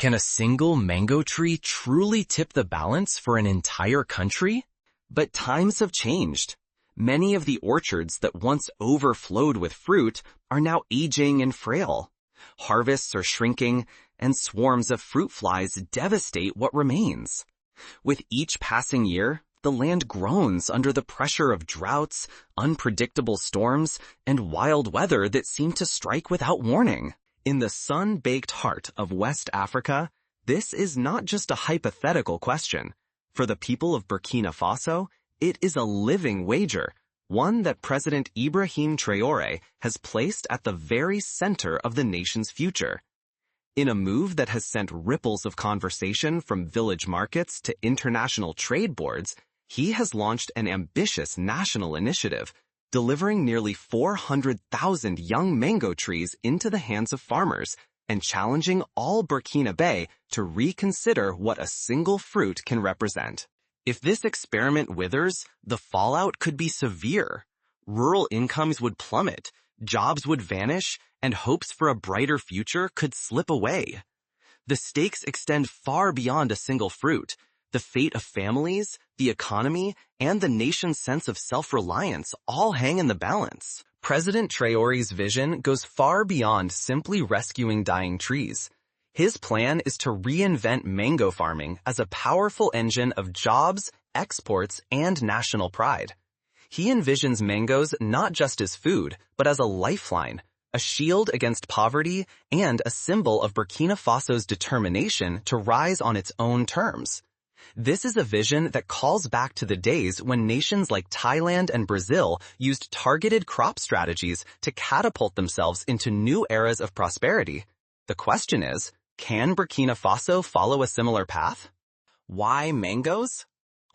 Can a single mango tree truly tip the balance for an entire country? But times have changed. Many of the orchards that once overflowed with fruit are now aging and frail. Harvests are shrinking, and swarms of fruit flies devastate what remains. With each passing year, the land groans under the pressure of droughts, unpredictable storms, and wild weather that seem to strike without warning. In the sun-baked heart of West Africa, this is not just a hypothetical question. For the people of Burkina Faso, it is a living wager, one that President Ibrahim Traoré has placed at the very center of the nation's future. In a move that has sent ripples of conversation from village markets to international trade boards, he has launched an ambitious national initiative, delivering nearly 400,000 young mango trees into the hands of farmers and challenging all Burkinabe to reconsider what a single fruit can represent. If this experiment withers, the fallout could be severe. Rural incomes would plummet, jobs would vanish, and hopes for a brighter future could slip away. The stakes extend far beyond a single fruit. The fate of families, the economy, and the nation's sense of self-reliance all hang in the balance. President Traoré's vision goes far beyond simply rescuing dying trees. His plan is to reinvent mango farming as a powerful engine of jobs, exports, and national pride. He envisions mangoes not just as food, but as a lifeline, a shield against poverty, and a symbol of Burkina Faso's determination to rise on its own terms. This is a vision that calls back to the days when nations like Thailand and Brazil used targeted crop strategies to catapult themselves into new eras of prosperity. The question is, can Burkina Faso follow a similar path? Why mangoes?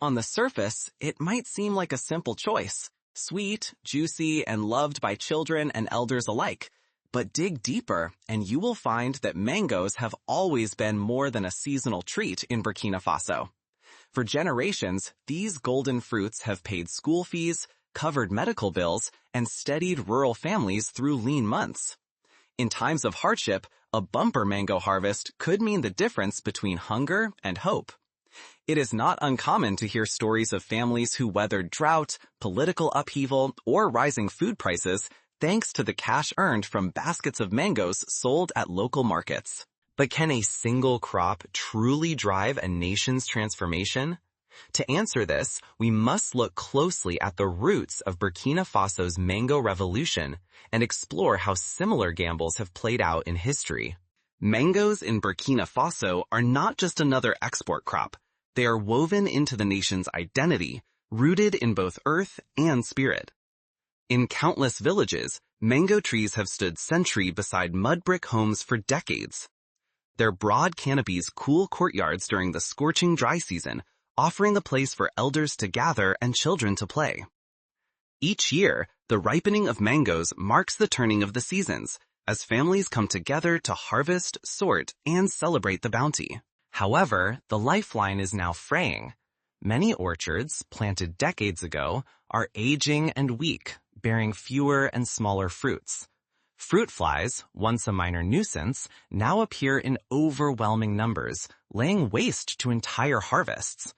On the surface, it might seem like a simple choice. Sweet, juicy, and loved by children and elders alike. But dig deeper, and you will find that mangoes have always been more than a seasonal treat in Burkina Faso. For generations, these golden fruits have paid school fees, covered medical bills, and steadied rural families through lean months. In times of hardship, a bumper mango harvest could mean the difference between hunger and hope. It is not uncommon to hear stories of families who weathered drought, political upheaval, or rising food prices thanks to the cash earned from baskets of mangoes sold at local markets. But can a single crop truly drive a nation's transformation? To answer this, we must look closely at the roots of Burkina Faso's mango revolution and explore how similar gambles have played out in history. Mangoes in Burkina Faso are not just another export crop. They are woven into the nation's identity, rooted in both earth and spirit. In countless villages, mango trees have stood sentry beside mud brick homes for decades. Their broad canopies cool courtyards during the scorching dry season, offering a place for elders to gather and children to play. Each year, the ripening of mangoes marks the turning of the seasons, as families come together to harvest, sort, and celebrate the bounty. However, the lifeline is now fraying. Many orchards, planted decades ago, are aging and weak, bearing fewer and smaller fruits. Fruit flies, once a minor nuisance, now appear in overwhelming numbers, laying waste to entire harvests.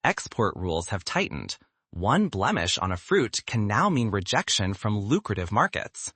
Export rules have tightened. One blemish on a fruit can now mean rejection from lucrative markets.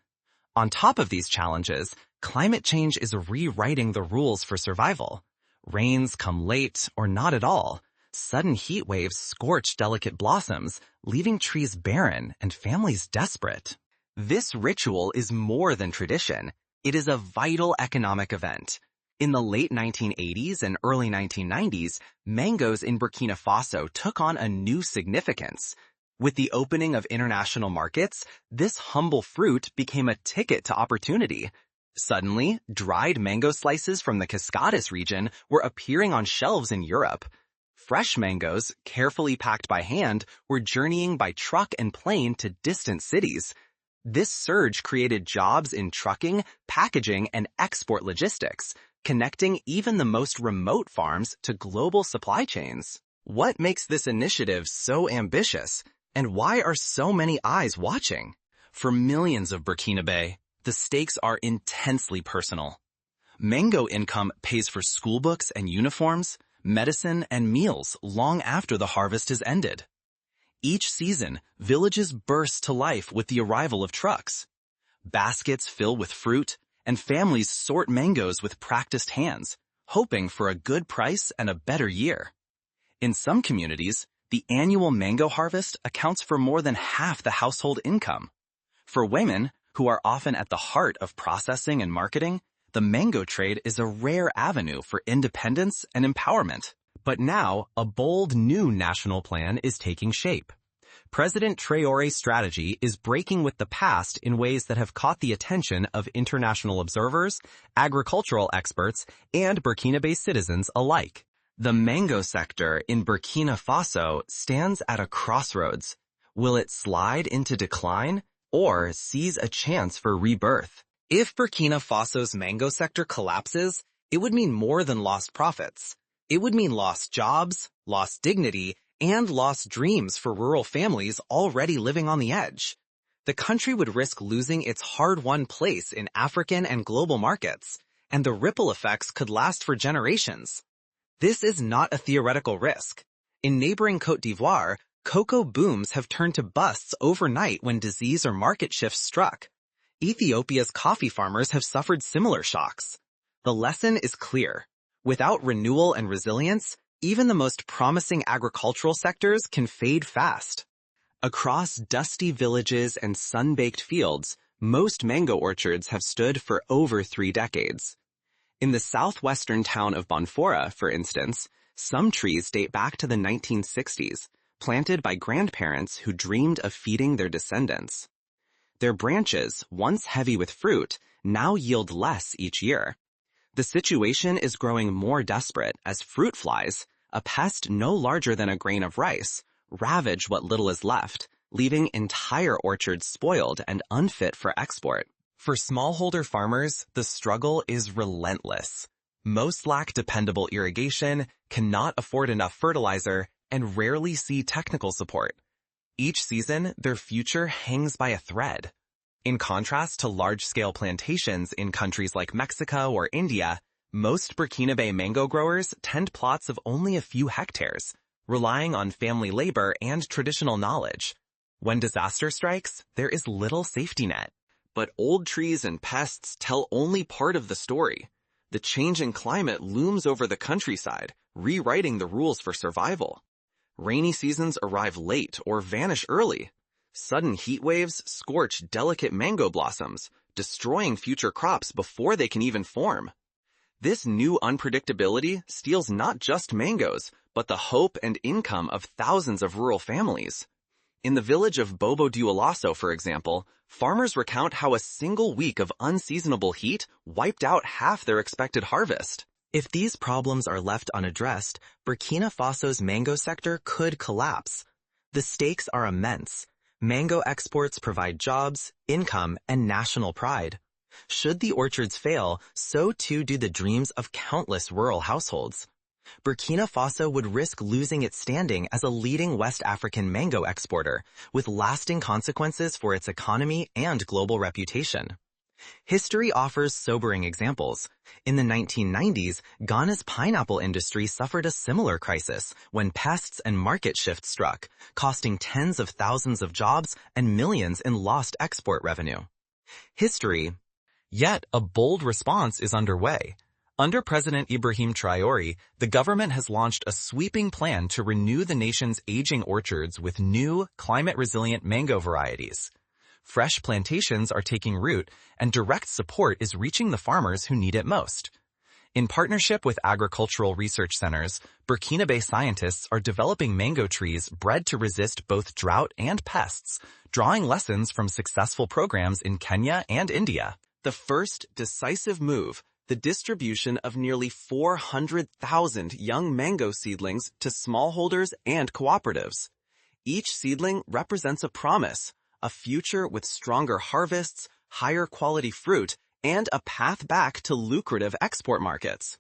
On top of these challenges, climate change is rewriting the rules for survival. Rains come late or not at all. Sudden heat waves scorch delicate blossoms, leaving trees barren and families desperate. This ritual is more than tradition. It is a vital economic event. In the late 1980s and early 1990s, mangoes in Burkina Faso took on a new significance. With the opening of international markets, this humble fruit became a ticket to opportunity. Suddenly, dried mango slices from the Cascades region were appearing on shelves in Europe. Fresh mangoes, carefully packed by hand, were journeying by truck and plane to distant cities. This surge created jobs in trucking, packaging, and export logistics, connecting even the most remote farms to global supply chains. What makes this initiative so ambitious, and why are so many eyes watching? For millions of Burkinabe, the stakes are intensely personal. mango income pays for school books and uniforms, medicine, and meals long after the harvest has ended. Each season, villages burst to life with the arrival of trucks. Baskets fill with fruit, and families sort mangoes with practiced hands, hoping for a good price and a better year. In some communities, the annual mango harvest accounts for more than half the household income. For women, who are often at the heart of processing and marketing, the mango trade is a rare avenue for independence and empowerment. But now, a bold new national plan is taking shape. President Traoré's strategy is breaking with the past in ways that have caught the attention of international observers, agricultural experts, and Burkina-based citizens alike. The mango sector in Burkina Faso stands at a crossroads. Will it slide into decline or seize a chance for rebirth? If Burkina Faso's mango sector collapses, it would mean more than lost profits. It would mean lost jobs, lost dignity, and lost dreams for rural families already living on the edge. The country would risk losing its hard-won place in African and global markets, and the ripple effects could last for generations. This is not a theoretical risk. In neighboring Côte d'Ivoire, cocoa booms have turned to busts overnight when disease or market shifts struck. Ethiopia's coffee farmers have suffered similar shocks. The lesson is clear. Without renewal and resilience, even the most promising agricultural sectors can fade fast. Across dusty villages and sun-baked fields, most mango orchards have stood for over 3 decades. In the southwestern town of Bonfora, for instance, some trees date back to the 1960s, planted by grandparents who dreamed of feeding their descendants. Their branches, once heavy with fruit, now yield less each year. The situation is growing more desperate as fruit flies, a pest no larger than a grain of rice, ravage what little is left, leaving entire orchards spoiled and unfit for export. For smallholder farmers, the struggle is relentless. Most lack dependable irrigation, cannot afford enough fertilizer, and rarely see technical support. Each season, their future hangs by a thread. In contrast to large-scale plantations in countries like Mexico or India, most Burkina mango growers tend plots of only a few hectares, relying on family labor and traditional knowledge. When disaster strikes, there is little safety net. But old trees and pests tell only part of the story. The changing climate looms over the countryside, rewriting the rules for survival. Rainy seasons arrive late or vanish early. Sudden heat waves scorch delicate mango blossoms, destroying future crops before they can even form. This new unpredictability steals not just mangoes, but the hope and income of thousands of rural families. In the village of Bobo Dioulasso, for example, farmers recount how a single week of unseasonable heat wiped out half their expected harvest. If these problems are left unaddressed, Burkina Faso's mango sector could collapse. The stakes are immense. Mango exports provide jobs, income, and national pride. Should the orchards fail, so too do the dreams of countless rural households. Burkina Faso would risk losing its standing as a leading West African mango exporter, with lasting consequences for its economy and global reputation. History offers sobering examples. In the 1990s, Ghana's pineapple industry suffered a similar crisis when pests and market shifts struck, costing tens of thousands of jobs and millions in lost export revenue. Yet a bold response is underway. Under President Ibrahim Traoré, the government has launched a sweeping plan to renew the nation's aging orchards with new, climate-resilient mango varieties. Fresh plantations are taking root, and direct support is reaching the farmers who need it most. In partnership with agricultural research centers, Burkina scientists are developing mango trees bred to resist both drought and pests, drawing lessons from successful programs in Kenya and India. The first decisive move, the distribution of nearly 400,000 young mango seedlings to smallholders and cooperatives. Each seedling represents a promise, a future with stronger harvests, higher quality fruit, and a path back to lucrative export markets.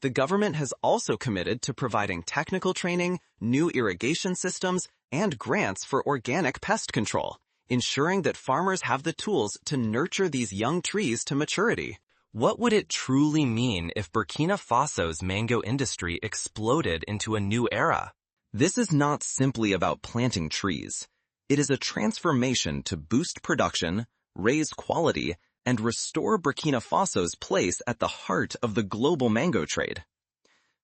The government has also committed to providing technical training, new irrigation systems, and grants for organic pest control, ensuring that farmers have the tools to nurture these young trees to maturity. What would it truly mean if Burkina Faso's mango industry exploded into a new era? This is not simply about planting trees. It is a transformation to boost production, raise quality, and restore Burkina Faso's place at the heart of the global mango trade.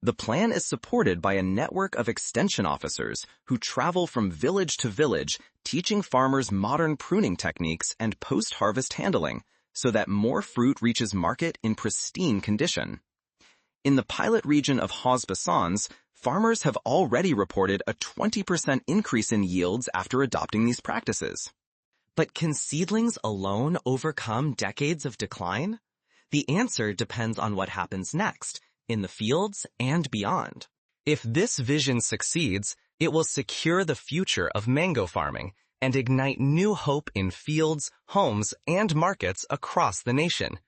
The plan is supported by a network of extension officers who travel from village to village, teaching farmers modern pruning techniques and post-harvest handling, so that more fruit reaches market in pristine condition. In the pilot region of Haut-Bassans, farmers have already reported a 20% increase in yields after adopting these practices. But can seedlings alone overcome decades of decline? The answer depends on what happens next, in the fields and beyond. If this vision succeeds, it will secure the future of mango farming and ignite new hope in fields, homes, and markets across the nation.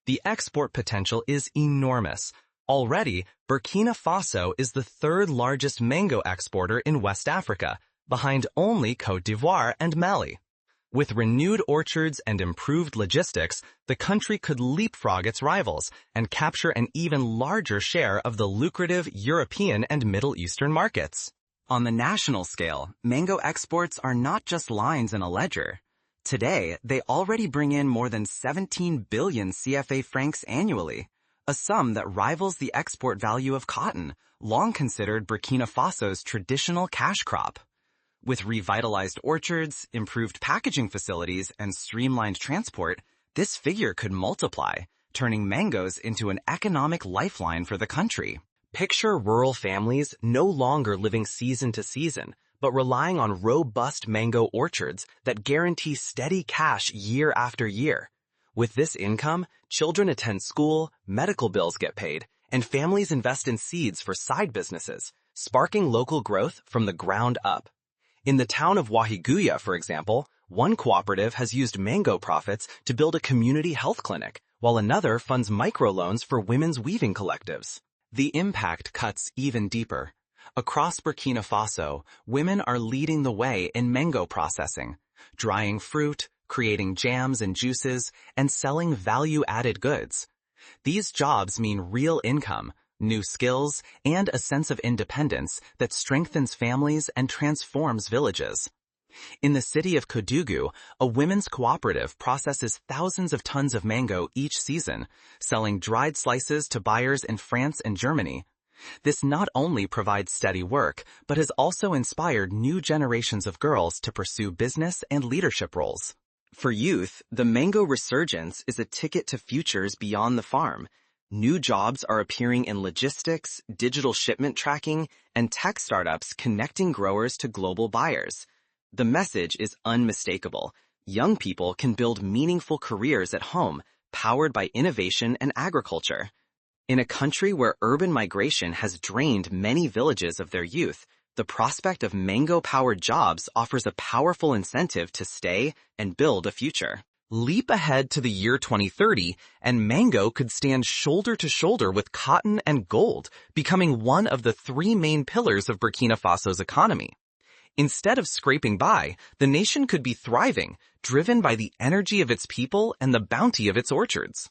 The export potential is enormous. Already, Burkina Faso is the third largest mango exporter in West Africa, behind only Côte d'Ivoire and Mali. With renewed orchards and improved logistics, the country could leapfrog its rivals and capture an even larger share of the lucrative European and Middle Eastern markets. On the national scale, mango exports are not just lines in a ledger. Today, they already bring in more than 17 billion CFA francs annually, a sum that rivals the export value of cotton, long considered Burkina Faso's traditional cash crop. With revitalized orchards, improved packaging facilities, and streamlined transport, this figure could multiply, turning mangoes into an economic lifeline for the country. Picture rural families no longer living season to season, but relying on robust mango orchards that guarantee steady cash year after year. With this income, children attend school, medical bills get paid, and families invest in seeds for side businesses, sparking local growth from the ground up. In the town of Wahiguya, for example, one cooperative has used mango profits to build a community health clinic, while another funds microloans for women's weaving collectives. The impact cuts even deeper. Across Burkina Faso, women are leading the way in mango processing, drying fruit, creating jams and juices, and selling value-added goods. These jobs mean real income, new skills, and a sense of independence that strengthens families and transforms villages. In the city of Kodugu, a women's cooperative processes thousands of tons of mango each season, selling dried slices to buyers in France and Germany. This not only provides steady work, but has also inspired new generations of girls to pursue business and leadership roles. For youth, the mango resurgence is a ticket to futures beyond the farm. New jobs are appearing in logistics, digital shipment tracking, and tech startups connecting growers to global buyers. The message is unmistakable. Young people can build meaningful careers at home, powered by innovation and agriculture. In a country where urban migration has drained many villages of their youth, the prospect of mango-powered jobs offers a powerful incentive to stay and build a future. Leap ahead to the year 2030, and mango could stand shoulder to shoulder with cotton and gold, becoming one of the three main pillars of Burkina Faso's economy. Instead of scraping by, the nation could be thriving, driven by the energy of its people and the bounty of its orchards.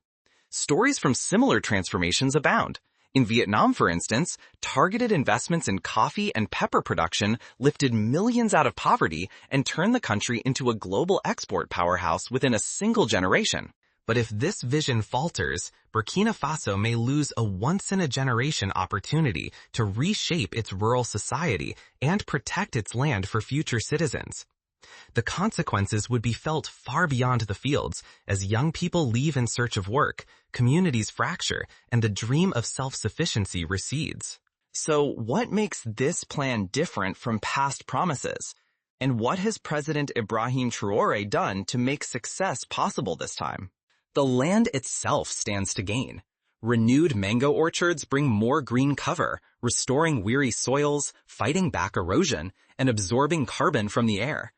Stories from similar transformations abound. In Vietnam, for instance, targeted investments in coffee and pepper production lifted millions out of poverty and turned the country into a global export powerhouse within a single generation. But if this vision falters, Burkina Faso may lose a once-in-a-generation opportunity to reshape its rural society and protect its land for future citizens. The consequences would be felt far beyond the fields as young people leave in search of work, communities fracture, and the dream of self-sufficiency recedes. So what makes this plan different from past promises? And what has President Ibrahim Traoré done to make success possible this time? The land itself stands to gain. Renewed mango orchards bring more green cover, restoring weary soils, fighting back erosion, and absorbing carbon from the air.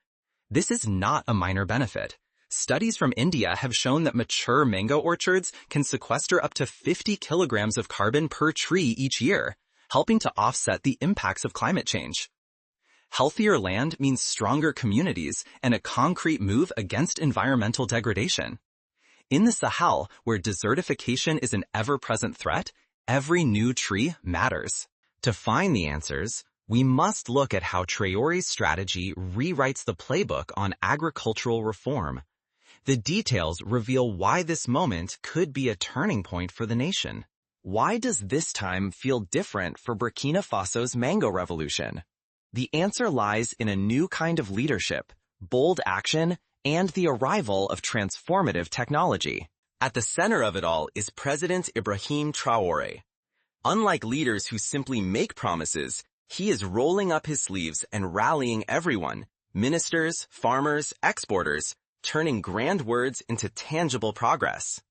This is not a minor benefit. Studies from India have shown that mature mango orchards can sequester up to 50 kilograms of carbon per tree each year, helping to offset the impacts of climate change. Healthier land means stronger communities and a concrete move against environmental degradation. In the Sahel, where desertification is an ever-present threat, every new tree matters. To find the answers, we must look at how Traoré's strategy rewrites the playbook on agricultural reform. The details reveal why this moment could be a turning point for the nation. Why does this time feel different for Burkina Faso's mango revolution? The answer lies in a new kind of leadership, bold action, and the arrival of transformative technology. At the center of it all is President Ibrahim Traoré. Unlike leaders who simply make promises, he is rolling up his sleeves and rallying everyone, ministers, farmers, exporters, turning grand words into tangible progress.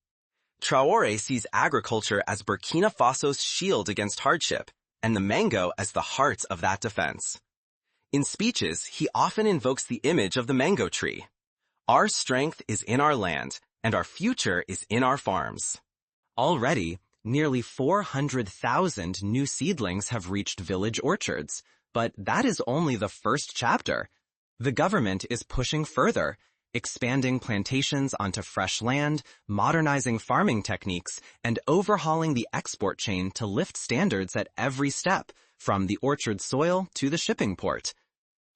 Traoré sees agriculture as Burkina Faso's shield against hardship, and the mango as the heart of that defense. In speeches, he often invokes the image of the mango tree. Our strength is in our land, and our future is in our farms. Already, nearly 400,000 new seedlings have reached village orchards, but that is only the first chapter. The government is pushing further, expanding plantations onto fresh land, modernizing farming techniques, and overhauling the export chain to lift standards at every step, from the orchard soil to the shipping port.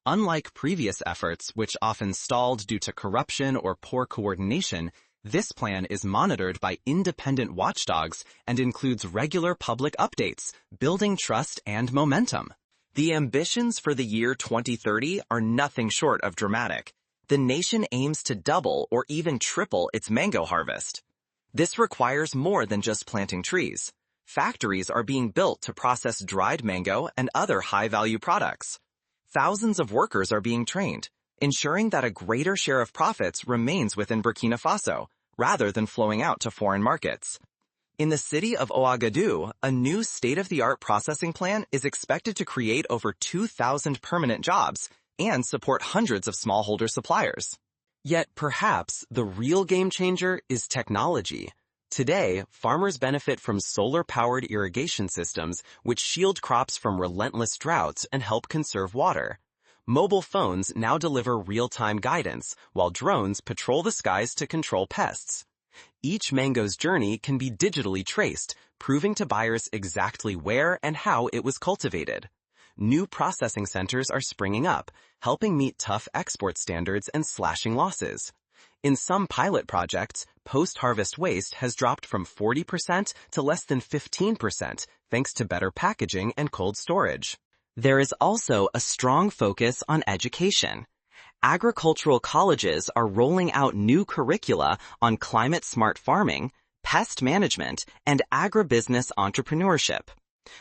Unlike previous efforts, which often stalled due to corruption or poor coordination, this plan is monitored by independent watchdogs and includes regular public updates, building trust and momentum. The ambitions for the year 2030 are nothing short of dramatic. The nation aims to double or even triple its mango harvest. This requires more than just planting trees. Factories are being built to process dried mango and other high-value products. Thousands of workers are being trained, ensuring that a greater share of profits remains within Burkina Faso, rather than flowing out to foreign markets. In the city of Ouagadougou, a new state-of-the-art processing plant is expected to create over 2,000 permanent jobs and support hundreds of smallholder suppliers. Yet perhaps the real game changer is technology. Today, farmers benefit from solar-powered irrigation systems which shield crops from relentless droughts and help conserve water. Mobile phones now deliver real-time guidance, while drones patrol the skies to control pests. Each mango's journey can be digitally traced, proving to buyers exactly where and how it was cultivated. New processing centers are springing up, helping meet tough export standards and slashing losses. In some pilot projects, post-harvest waste has dropped from 40% to less than 15%, thanks to better packaging and cold storage. There is also a strong focus on education. Agricultural colleges are rolling out new curricula on climate-smart farming, pest management, and agribusiness entrepreneurship.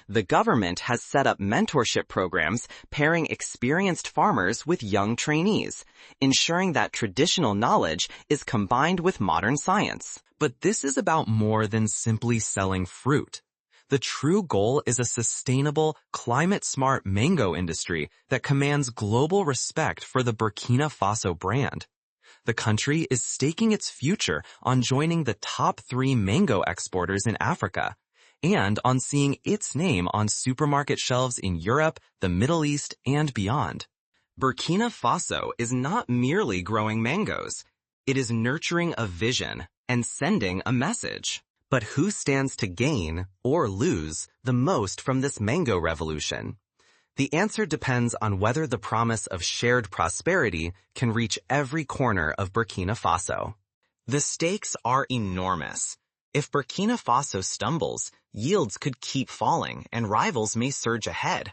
The government has set up mentorship programs pairing experienced farmers with young trainees, ensuring that traditional knowledge is combined with modern science. But this is about more than simply selling fruit. The true goal is a sustainable, climate-smart mango industry that commands global respect for the Burkina Faso brand. The country is staking its future on joining the top 3 mango exporters in Africa, and on seeing its name on supermarket shelves in Europe, the Middle East, and beyond. Burkina Faso is not merely growing mangoes. It is nurturing a vision and sending a message. But who stands to gain or lose the most from this mango revolution? The answer depends on whether the promise of shared prosperity can reach every corner of Burkina Faso. The stakes are enormous. If Burkina Faso stumbles, yields could keep falling and rivals may surge ahead.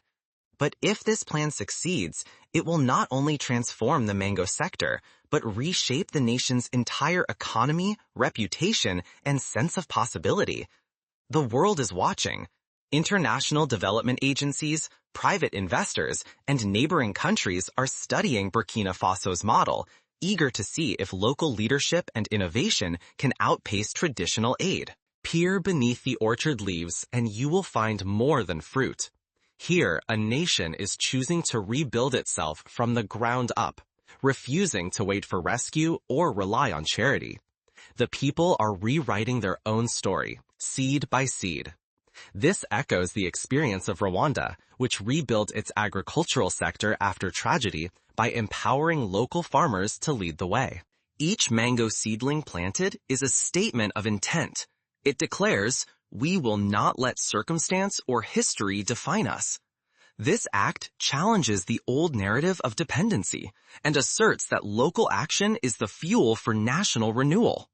But if this plan succeeds, it will not only transform the mango sector, but reshape the nation's entire economy, reputation, and sense of possibility. The world is watching. International development agencies, private investors, and neighboring countries are studying Burkina Faso's model, eager to see if local leadership and innovation can outpace traditional aid. Peer beneath the orchard leaves and you will find more than fruit. Here, a nation is choosing to rebuild itself from the ground up, refusing to wait for rescue or rely on charity. The people are rewriting their own story, seed by seed. This echoes the experience of Rwanda, which rebuilt its agricultural sector after tragedy by empowering local farmers to lead the way. Each mango seedling planted is a statement of intent. It declares, we will not let circumstance or history define us. This act challenges the old narrative of dependency and asserts that local action is the fuel for national renewal.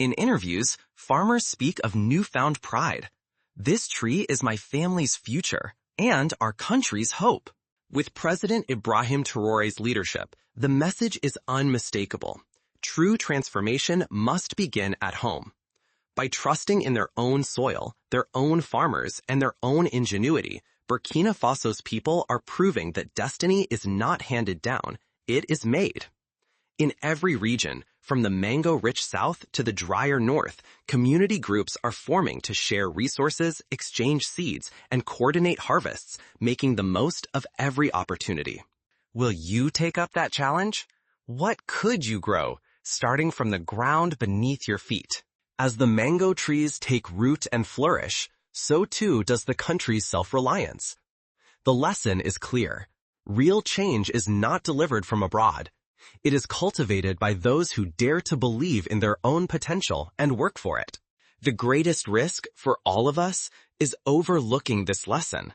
In interviews, farmers speak of newfound pride. This tree is my family's future and our country's hope. With President Ibrahim Traoré's leadership, the message is unmistakable. True transformation must begin at home. By trusting in their own soil, their own farmers, and their own ingenuity, Burkina Faso's people are proving that destiny is not handed down, it is made. In every region, from the mango-rich south to the drier north, community groups are forming to share resources, exchange seeds, and coordinate harvests, making the most of every opportunity. Will you take up that challenge? What could you grow, starting from the ground beneath your feet? As the mango trees take root and flourish, so too does the country's self-reliance. The lesson is clear. Real change is not delivered from abroad. It is cultivated by those who dare to believe in their own potential and work for it. The greatest risk for all of us is overlooking this lesson.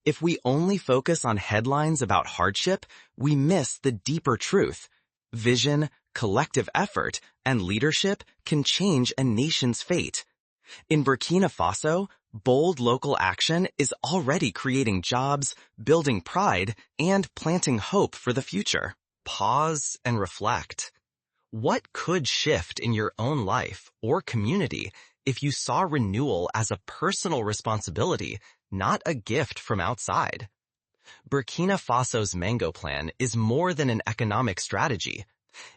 If we only focus on headlines about hardship, we miss the deeper truth. Vision, collective effort, and leadership can change a nation's fate. In Burkina Faso, bold local action is already creating jobs, building pride, and planting hope for the future. Pause and reflect. What could shift in your own life or community if you saw renewal as a personal responsibility, not a gift from outside? Burkina Faso's Mango Plan is more than an economic strategy.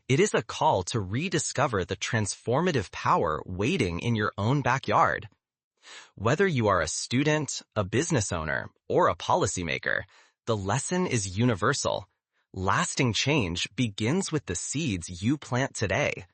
It is a call to rediscover the transformative power waiting in your own backyard. Whether you are a student, a business owner, or a policymaker, the lesson is universal. Lasting change begins with the seeds you plant today.